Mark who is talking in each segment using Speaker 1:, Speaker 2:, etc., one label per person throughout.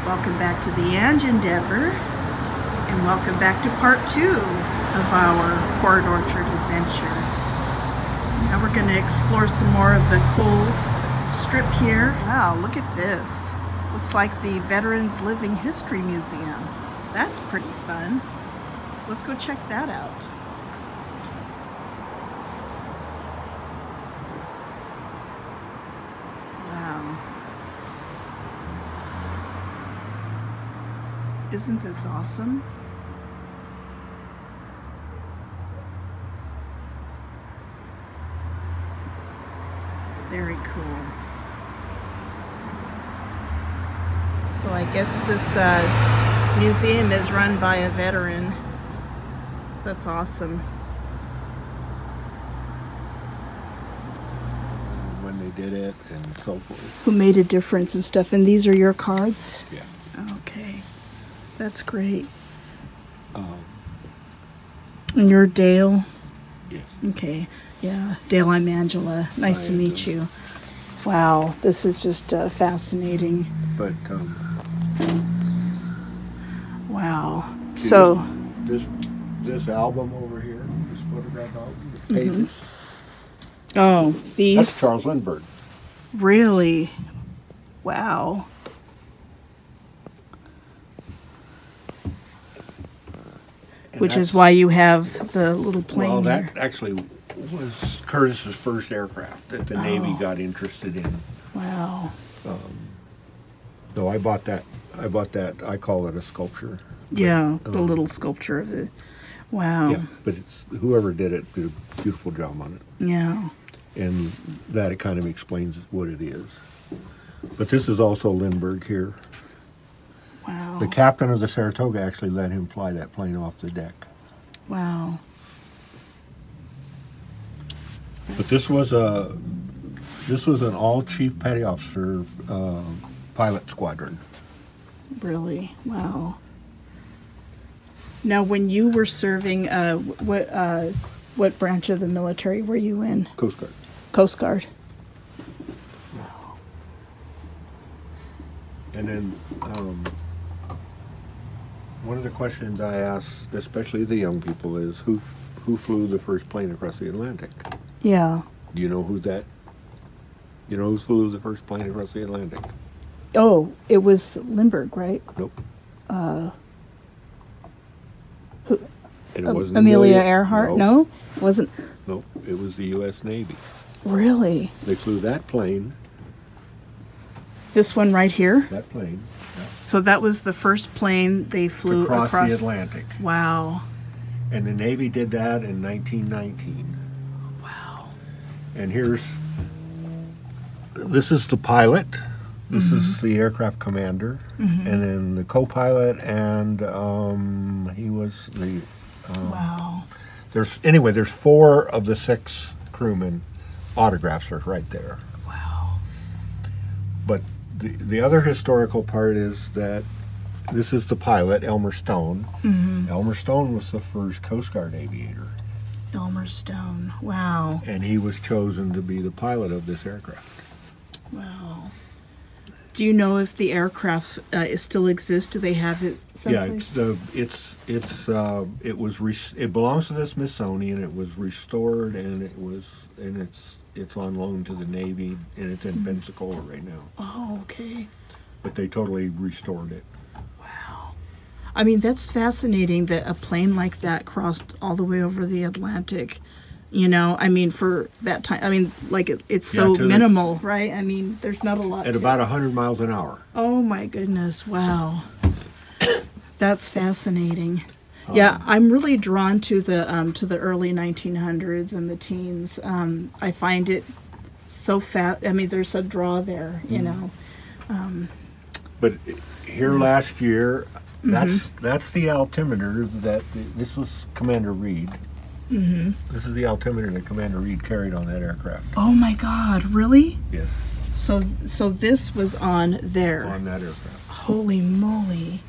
Speaker 1: Welcome back to the Ange Endeavor, and welcome back to part 2 of our Port Orchard adventure. Now we're going to explore some more of the cool strip here. Wow, look at this. Looks like the Veterans Living History Museum. That's pretty fun. Let's go check that out. Wow. Isn't this awesome? Very cool. So I guess this museum is run by a veteran. That's awesome.
Speaker 2: When they did it and so forth.
Speaker 1: Who made a difference and stuff. And these are your cards?
Speaker 2: Yeah.
Speaker 1: Okay. That's great. And you're Dale?
Speaker 2: Yes.
Speaker 1: Okay. Yeah. Dale, I'm Angela. Nice to meet you. Wow. This is just fascinating.
Speaker 2: But,
Speaker 1: wow. So...
Speaker 2: This album over here, this photograph album, the pages.
Speaker 1: Oh, these?
Speaker 2: That's Charles Lindbergh.
Speaker 1: Really? Wow. Which is why you have the little plane.
Speaker 2: Well, that actually was Curtis's first aircraft that the Navy got interested in.
Speaker 1: Wow.
Speaker 2: So I bought that. I call it a sculpture.
Speaker 1: Yeah, the little sculpture of the. Wow.
Speaker 2: Yeah, but whoever did it did a beautiful job on it.
Speaker 1: Yeah.
Speaker 2: And that it kind of explains what it is. But this is also Lindbergh here.
Speaker 1: Wow.
Speaker 2: The captain of the Saratoga actually let him fly that plane off the deck.
Speaker 1: Wow.
Speaker 2: But this was an all chief petty officer pilot squadron.
Speaker 1: Really? Wow. Now, when you were serving, what branch of the military were you in?
Speaker 2: Coast Guard.
Speaker 1: Coast Guard.
Speaker 2: Wow. And then one of the questions I ask, especially the young people, is who flew the first plane across the Atlantic?
Speaker 1: Yeah.
Speaker 2: Do you know who that? You know who flew the first plane across the Atlantic?
Speaker 1: Oh, it was Lindbergh, right?
Speaker 2: Nope.
Speaker 1: Who?
Speaker 2: And it wasn't
Speaker 1: Amelia Earhart? No, it wasn't.
Speaker 2: Nope. It was the U.S. Navy.
Speaker 1: Really?
Speaker 2: They flew that plane.
Speaker 1: This one right here?
Speaker 2: That plane. Yeah.
Speaker 1: So that was the first plane they flew across
Speaker 2: the Atlantic.
Speaker 1: Wow.
Speaker 2: And the Navy did that in 1919.
Speaker 1: Wow.
Speaker 2: And this is the pilot. This is the aircraft commander, and then the co-pilot, and he was the.
Speaker 1: Wow.
Speaker 2: There's 4 of the 6 crewmen. Autographs are right there.
Speaker 1: Wow.
Speaker 2: But the other historical part is that this is the pilot, Elmer Stone. Elmer Stone was the first Coast Guard aviator.
Speaker 1: Elmer Stone. Wow.
Speaker 2: And he was chosen to be the pilot of this aircraft.
Speaker 1: Wow. Do you know if the aircraft still exists? Do they have it someplace?
Speaker 2: Yeah, it belongs to the Smithsonian. It was restored, and it's on loan to the Navy, and it's in Pensacola right now.
Speaker 1: Oh, okay.
Speaker 2: But they totally restored it.
Speaker 1: Wow. I mean, that's fascinating that a plane like that crossed all the way over the Atlantic. You know, I mean, for that time, I mean, like, it's so minimal, right? I mean, there's not a lot.
Speaker 2: At about 100 miles an hour.
Speaker 1: Oh, my goodness. Wow. That's fascinating. Yeah, I'm really drawn to the early 1900s and the teens. I find it so fast. I mean, there's a draw there, you know.
Speaker 2: But here last year, that's the altimeter this was Commander Reed. This is the altimeter that Commander Reed carried on that aircraft.
Speaker 1: Oh my God! Really?
Speaker 2: Yes.
Speaker 1: So this was on there.
Speaker 2: On that aircraft.
Speaker 1: Holy moly!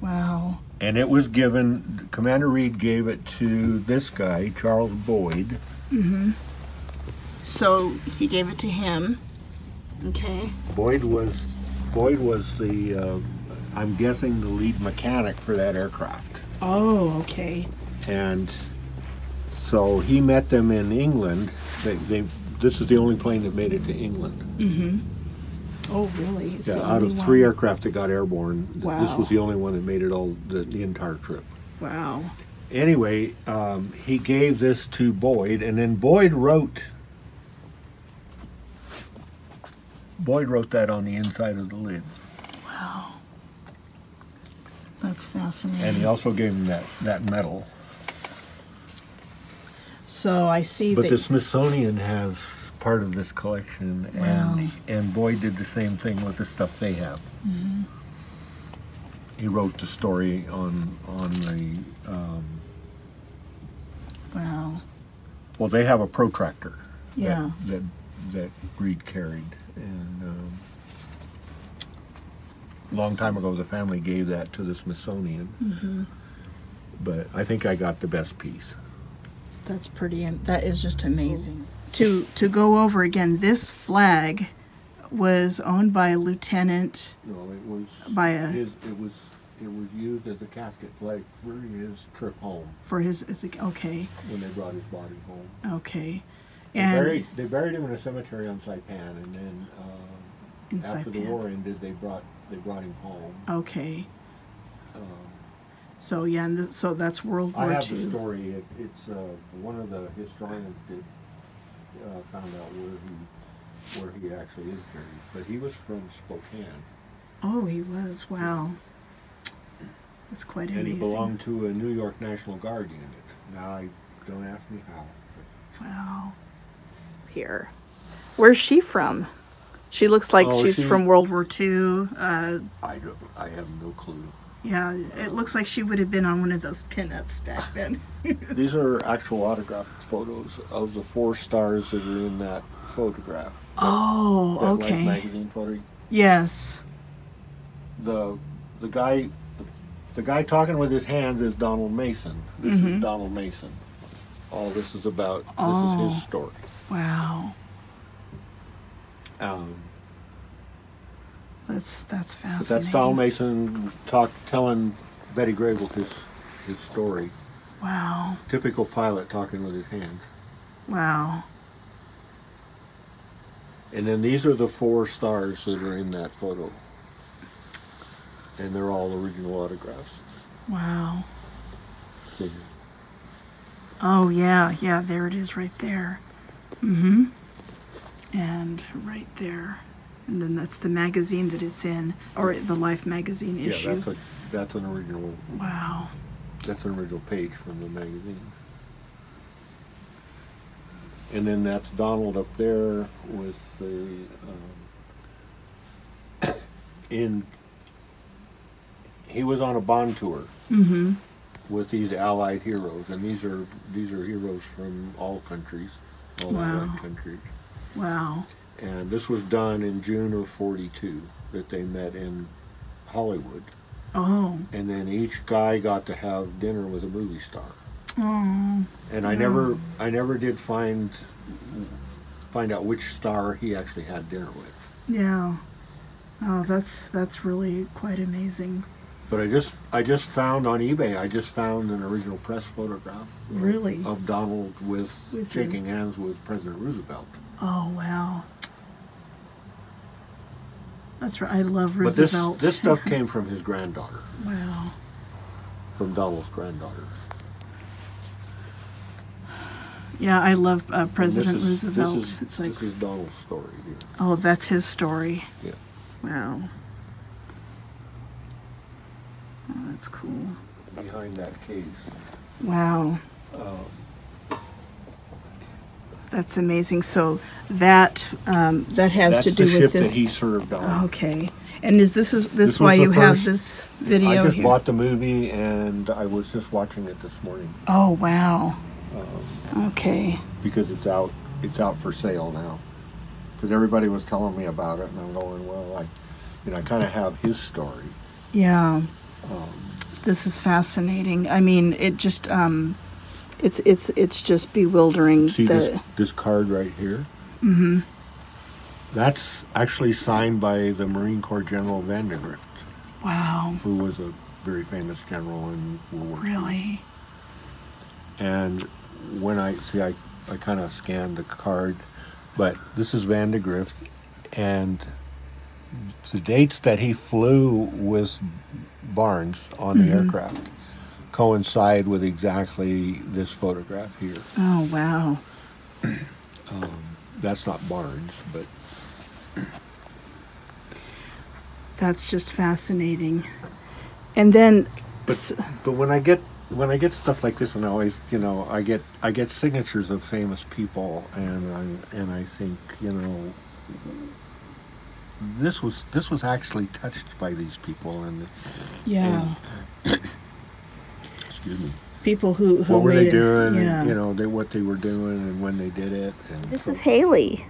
Speaker 1: Wow.
Speaker 2: And it was given. Commander Reed gave it to this guy, Charles Boyd.
Speaker 1: So he gave it to him. Okay.
Speaker 2: Boyd was Boyd was the, I'm guessing, the lead mechanic for that aircraft.
Speaker 1: Oh, okay.
Speaker 2: And so he met them in England. This is the only plane that made it to England.
Speaker 1: Mm-hmm. Oh, really? It's
Speaker 2: Yeah, out of 3 aircraft that got airborne,
Speaker 1: wow.
Speaker 2: This was the only one that made it all the entire trip.
Speaker 1: Wow.
Speaker 2: Anyway, he gave this to Boyd, and then Boyd wrote that on the inside of the lid.
Speaker 1: Wow. That's fascinating.
Speaker 2: And he also gave him that medal.
Speaker 1: So I see
Speaker 2: But
Speaker 1: that...
Speaker 2: the Smithsonian has part of this collection,
Speaker 1: Wow.
Speaker 2: and Boyd did the same thing with the stuff they have.
Speaker 1: Mm-hmm.
Speaker 2: He wrote the story on the...
Speaker 1: wow.
Speaker 2: Well, they have a protractor.
Speaker 1: Yeah.
Speaker 2: That Reed carried, and a long time ago the family gave that to the Smithsonian.
Speaker 1: Mm-hmm.
Speaker 2: But I think I got the best piece.
Speaker 1: That's pretty. That is just amazing. To go over again, this flag was owned by a lieutenant.
Speaker 2: No, it was
Speaker 1: by a.
Speaker 2: It was used as a casket flag for his trip home.
Speaker 1: For his, okay.
Speaker 2: When they brought his body home.
Speaker 1: Okay.
Speaker 2: They buried him in a cemetery on Saipan, and then after the
Speaker 1: Saipan.
Speaker 2: war ended, they brought him home.
Speaker 1: Okay. So yeah, and so that's World War II.
Speaker 2: I have the story. It's one of the historians found out where he actually is buried, but he was from Spokane.
Speaker 1: Oh, he was. Wow. That's quite amazing.
Speaker 2: And he belonged to a New York National Guard unit. Now, don't ask me how.
Speaker 1: Wow. Here. Where's she from? She looks like she's from World War II.
Speaker 2: I have no clue.
Speaker 1: Yeah, it looks like she would have been on one of those pinups back then.
Speaker 2: These are actual autographed photos of the 4 stars that are in that photograph.
Speaker 1: Oh,
Speaker 2: that
Speaker 1: okay.
Speaker 2: Life magazine photo.
Speaker 1: Yes.
Speaker 2: The guy talking with his hands is Donald Mason. This is Donald Mason. All this is about. This is his story.
Speaker 1: Wow. That's fascinating.
Speaker 2: But that's Donald Mason telling Betty Grable his story.
Speaker 1: Wow.
Speaker 2: Typical pilot talking with his hands.
Speaker 1: Wow.
Speaker 2: And then these are the 4 stars that are in that photo. And they're all original autographs.
Speaker 1: Wow.
Speaker 2: So,
Speaker 1: oh, yeah, there it is right there. Mm-hmm. And right there. And then that's the magazine that it's in, or the Life magazine issue.
Speaker 2: Yeah, that's an original.
Speaker 1: Wow.
Speaker 2: That's an original page from the magazine. And then that's Donald up there with the he was on a bond tour with these Allied heroes, and these are heroes from all countries, all Allied countries.
Speaker 1: Wow.
Speaker 2: And this was done in June of '42 that they met in Hollywood.
Speaker 1: Oh.
Speaker 2: And then each guy got to have dinner with a movie star.
Speaker 1: Oh.
Speaker 2: And I never did find out which star he actually had dinner with.
Speaker 1: Yeah. Oh, that's really quite amazing.
Speaker 2: But I just found on eBay, I just found an original press photograph.
Speaker 1: Really?
Speaker 2: Of Donald with shaking hands with President Roosevelt.
Speaker 1: Oh, wow. That's right. I love Roosevelt.
Speaker 2: But this stuff came from his granddaughter.
Speaker 1: Wow.
Speaker 2: From Donald's granddaughter.
Speaker 1: Yeah, I love President Roosevelt.
Speaker 2: This is Donald's story here.
Speaker 1: Oh, that's his story.
Speaker 2: Yeah.
Speaker 1: Wow. Oh, that's cool.
Speaker 2: Behind that case.
Speaker 1: Wow. That's amazing. So that has to do with this. That's the
Speaker 2: ship that he served on.
Speaker 1: Okay. And is this why you have this video here?
Speaker 2: I just bought the movie, and I was just watching it this morning.
Speaker 1: Oh, wow. Okay.
Speaker 2: Because it's out for sale now. Because everybody was telling me about it, and I'm going, well, I kind of have his story.
Speaker 1: Yeah. This is fascinating. I mean, it just it's just bewildering.
Speaker 2: See this card right here? That's actually signed by the Marine Corps General Vandegrift,
Speaker 1: Wow.
Speaker 2: who was a very famous general in World War II.
Speaker 1: Really?
Speaker 2: And when I kind of scanned the card, but this is Vandegrift, and the dates that he flew with Barnes on the aircraft coincide with exactly this photograph here.
Speaker 1: Oh, wow.
Speaker 2: That's not Barnes, but
Speaker 1: That's just fascinating. And then,
Speaker 2: but when I get stuff like this, and I always, I get signatures of famous people, and I think, this was actually touched by these people, and
Speaker 1: yeah,
Speaker 2: excuse me.
Speaker 1: people who
Speaker 2: What were they
Speaker 1: made it-
Speaker 2: doing?
Speaker 1: Yeah.
Speaker 2: And, what they were doing, and when they did it. And
Speaker 3: This
Speaker 2: so-
Speaker 3: is Haley.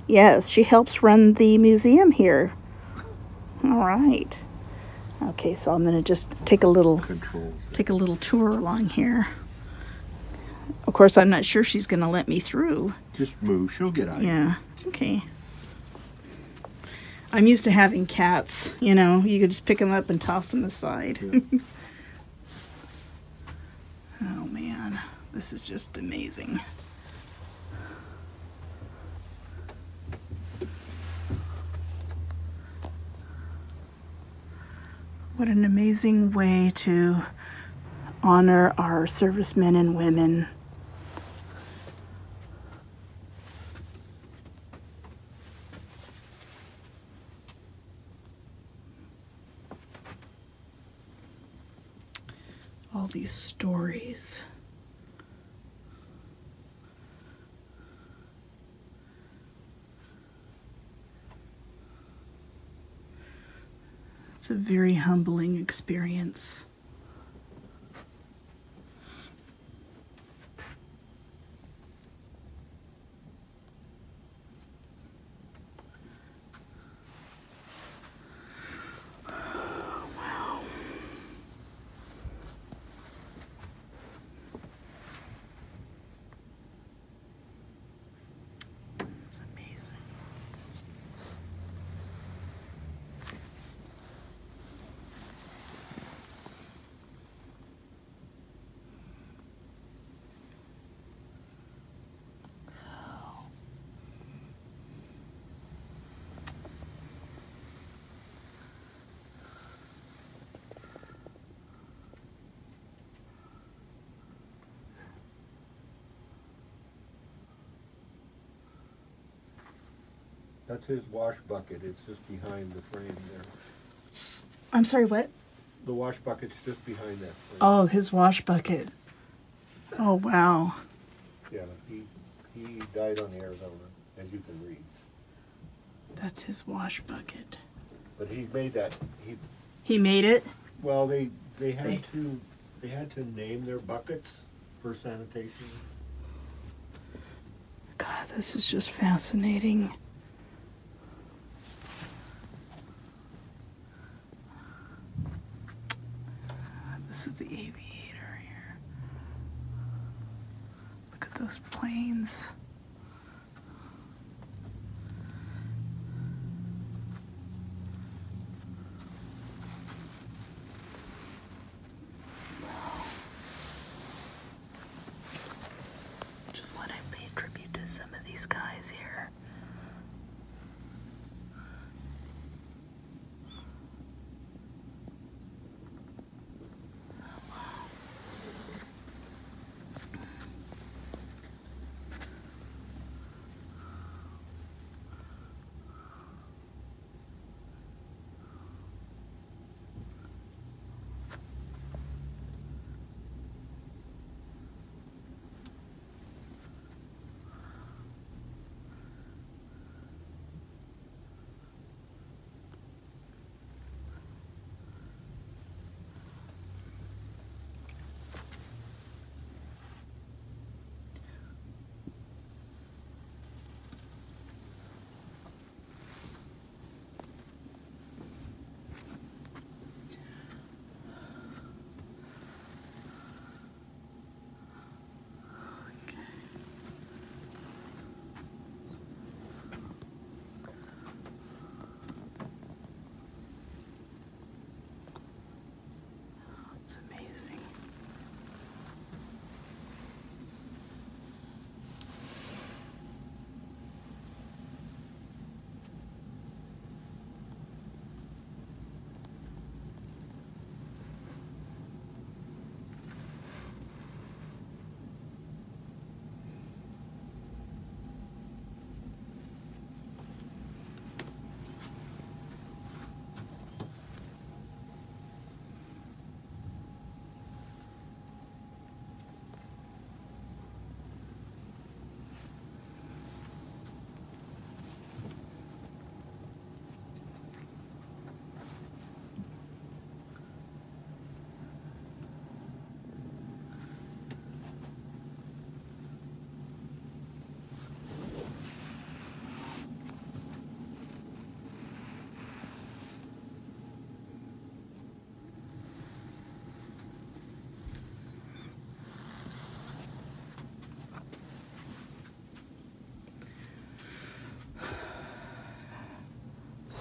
Speaker 3: Yes, she helps run the museum here. All right.
Speaker 1: Okay, so I'm gonna just take a little
Speaker 2: control.
Speaker 1: tour along here. Of course, I'm not sure she's gonna let me through.
Speaker 2: Just move. She'll get out.
Speaker 1: Yeah. Okay. I'm used to having cats. You could just pick them up and toss them aside.
Speaker 2: Yeah.
Speaker 1: Oh man, this is just amazing. What an amazing way to honor our servicemen and women. All these stories. It's a very humbling experience. It's amazing.
Speaker 2: That's his wash bucket. It's just behind the frame there.
Speaker 1: I'm sorry, what?
Speaker 2: The wash bucket's just behind that frame.
Speaker 1: Oh, his wash bucket. Oh, wow.
Speaker 2: Yeah, he died on the Arizona, as you can read.
Speaker 1: That's his wash bucket.
Speaker 2: But he made that.
Speaker 1: He made it?
Speaker 2: Well, they had to name their buckets for sanitation.
Speaker 1: God, this is just fascinating. This is the aviator here. Look at those planes. Just want to pay tribute to some of these guys here.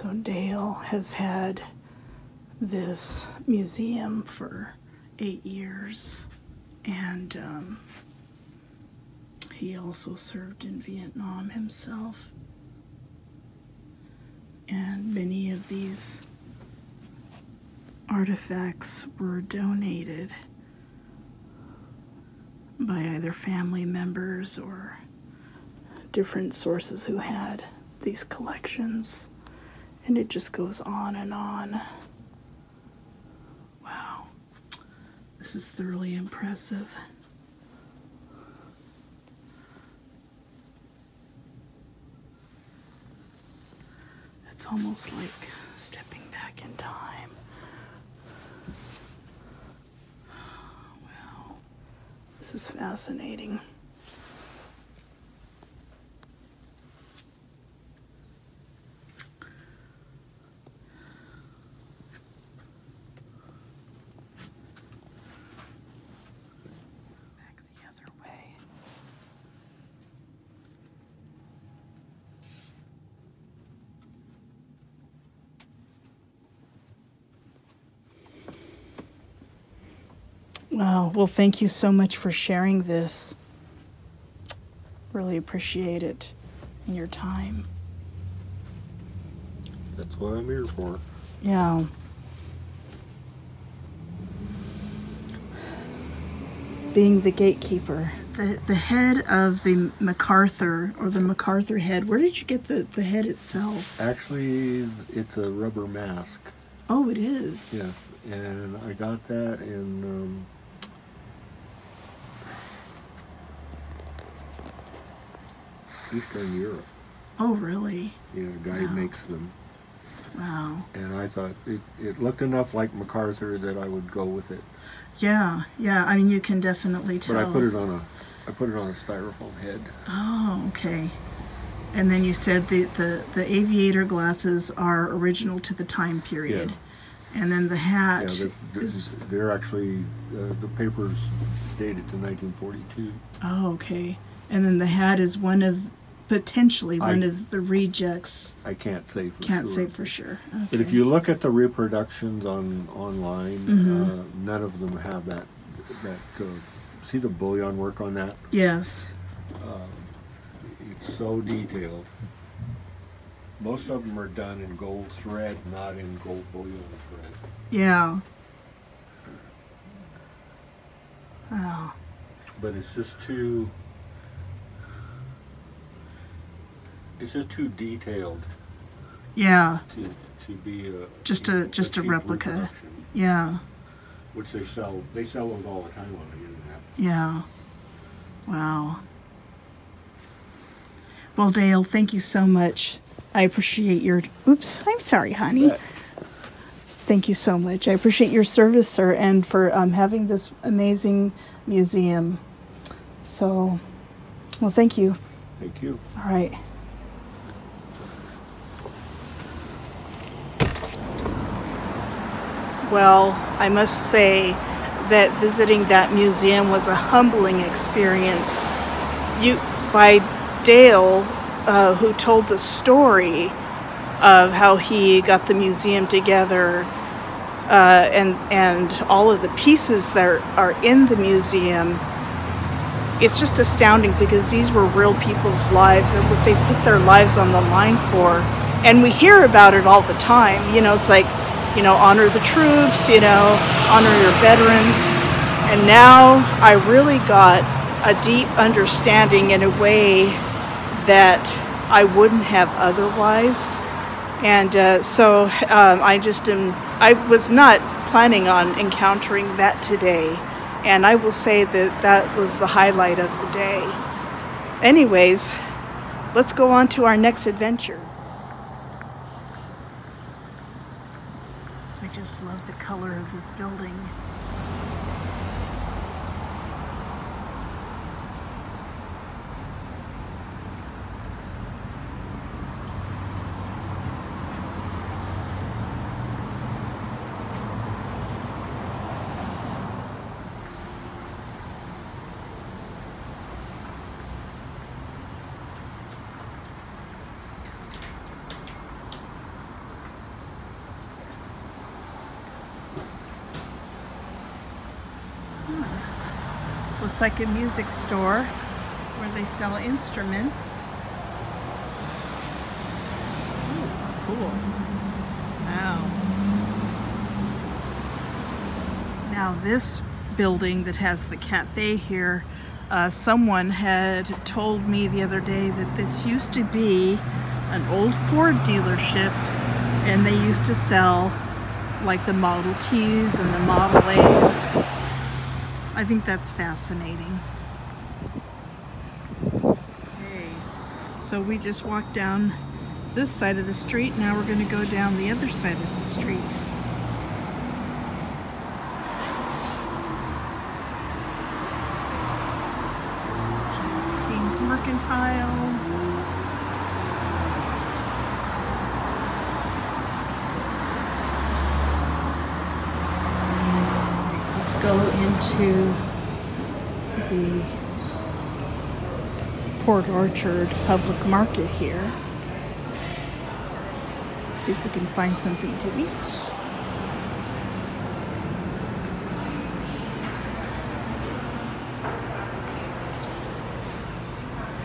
Speaker 1: So Dale has had this museum for 8 years, and he also served in Vietnam himself. And many of these artifacts were donated by either family members or different sources who had these collections. And it just goes on and on. Wow. This is thoroughly impressive. It's almost like stepping back in time. Wow. This is fascinating. Wow. Well, thank you so much for sharing this. Really appreciate it and your time.
Speaker 2: That's what I'm here for.
Speaker 1: Yeah. Being the gatekeeper. The head of the MacArthur, or the MacArthur head, where did you get the head itself?
Speaker 2: Actually, it's a rubber mask.
Speaker 1: Oh, it is?
Speaker 2: Yeah. And I got that in Eastern Europe.
Speaker 1: Oh, really?
Speaker 2: Yeah, a guy makes them.
Speaker 1: Wow.
Speaker 2: And I thought it looked enough like MacArthur that I would go with it.
Speaker 1: Yeah, yeah. I mean, you can definitely tell.
Speaker 2: But I put it on a styrofoam head.
Speaker 1: Oh, okay. And then you said the aviator glasses are original to the time period.
Speaker 2: Yeah.
Speaker 1: And then the hat.
Speaker 2: Yeah, they're actually, the paper's dated to 1942.
Speaker 1: Oh, okay. And then the hat is potentially one of the rejects.
Speaker 2: I can't say for sure.
Speaker 1: Can't say for sure. Okay.
Speaker 2: But if you look at the reproductions online, none of them have that see the bullion work on that?
Speaker 1: Yes.
Speaker 2: It's so detailed. Most of them are done in gold thread, not in gold bullion thread.
Speaker 1: Yeah. Wow.
Speaker 2: But it's just too detailed.
Speaker 1: Yeah.
Speaker 2: To be
Speaker 1: just a
Speaker 2: cheap
Speaker 1: replica. Yeah.
Speaker 2: Which they sell those all the time on the internet.
Speaker 1: Yeah. Wow. Well, Dale, thank you so much. I appreciate your... Oops, I'm sorry, honey. Thank you so much. I appreciate your service, sir, and for having this amazing museum. So, well, thank you.
Speaker 2: Thank you.
Speaker 1: All right. Well, I must say that visiting that museum was a humbling experience. By Dale, who told the story of how he got the museum together, and all of the pieces that are in the museum. It's just astounding because these were real people's lives and what they put their lives on the line for. And we hear about it all the time. You know, it's like, you know, honor the troops, you know, honor your veterans. And now I really got a deep understanding in a way that I wouldn't have otherwise. And so I was not planning on encountering that today. And I will say that that was the highlight of the day. Anyways, let's go on to our next adventure. I just love the color of this building. Looks like a music store where they sell instruments. Ooh, cool. Wow. Now this building that has the cafe here, someone had told me the other day that this used to be an old Ford dealership, and they used to sell like the Model Ts and the Model As. I think that's fascinating. Okay, so we just walked down this side of the street. Now we're going to go down the other side of the street. Mercantile. Let's go into the Port Orchard Public Market here. See if we can find something to eat.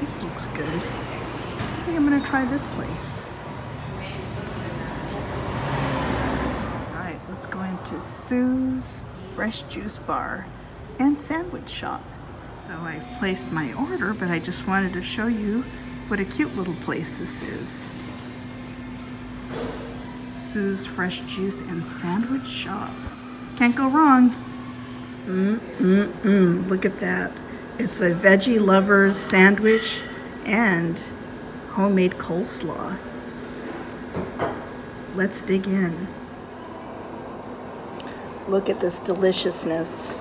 Speaker 1: This looks good. I think I'm gonna try this place. Alright, let's go into Sue's Fresh Juice Bar and Sandwich Shop. So I've placed my order, but I just wanted to show you what a cute little place this is. Sue's Fresh Juice and Sandwich Shop. Can't go wrong. Look at that. It's a veggie lovers sandwich and homemade coleslaw. Let's dig in. Look at this deliciousness.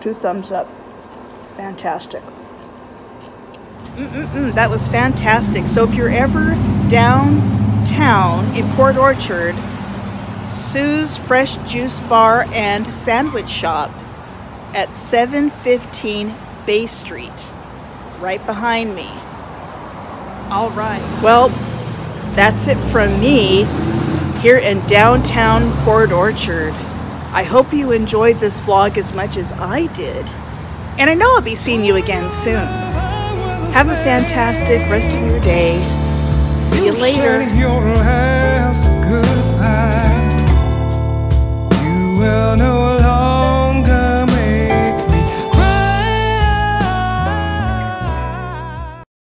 Speaker 1: Two thumbs up. Fantastic. That was fantastic. So if you're ever downtown in Port Orchard, Sue's Fresh Juice Bar and Sandwich Shop at 715 Bay Street, right behind me. All right. Well, that's it from me here in downtown Port Orchard. I hope you enjoyed this vlog as much as I did. And I know I'll be seeing you again soon. Have a fantastic rest of your day. See you later.